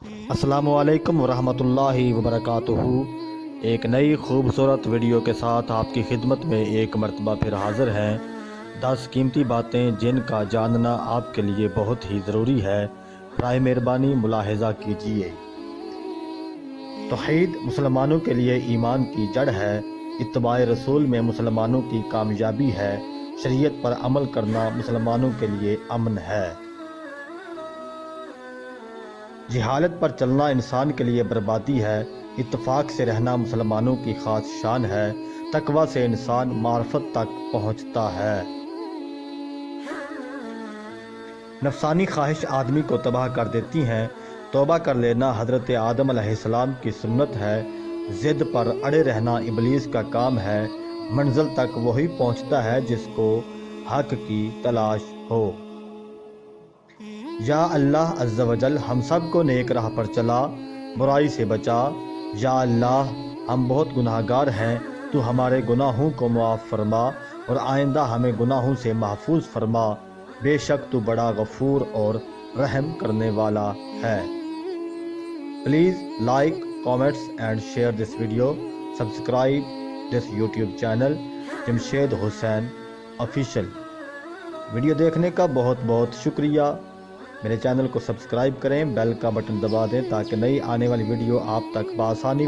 السلام علیکم ورحمۃ اللہ وبرکاتہ۔ ایک نئی خوبصورت ویڈیو کے ساتھ آپ کی خدمت میں ایک مرتبہ پھر حاضر ہیں۔ 10 قیمتی باتیں جن کا جاننا آپ کے لیے بہت ہی ضروری ہے، برائے مہربانی ملاحظہ کیجیے۔ توحید مسلمانوں کے لیے ایمان کی جڑ ہے، اتباع رسول میں مسلمانوں کی کامیابی ہے، شریعت پر عمل کرنا مسلمانوں کے لیے امن ہے۔ جہالت پر چلنا انسان کے لیے بربادی ہے، اتفاق سے رہنا مسلمانوں کی خاص شان ہے، تقوی سے انسان معرفت تک پہنچتا ہے۔ نفسانی خواہش آدمی کو تباہ کر دیتی ہیں، توبہ کر لینا حضرت آدم علیہ السلام کی سنت ہے، ضد پر اڑے رہنا ابلیس کا کام ہے، منزل تک وہی پہنچتا ہے جس کو حق کی تلاش ہو۔ یا اللہ عز و جل ہم سب کو نیک راہ پر چلا، برائی سے بچا۔ یا اللہ ہم بہت گناہگار ہیں، تو ہمارے گناہوں کو معاف فرما اور آئندہ ہمیں گناہوں سے محفوظ فرما، بے شک تو بڑا غفور اور رحم کرنے والا ہے۔ Please like, comments and share this video, subscribe this YouTube channel Jamshed Hussain official. Video دیکھنے کا بہت بہت شکریہ۔ میرے چینل کو سبسکرائب کریں، بیل کا بٹن دبا دیں تاکہ نئی آنے والی ویڈیو آپ تک بآسانی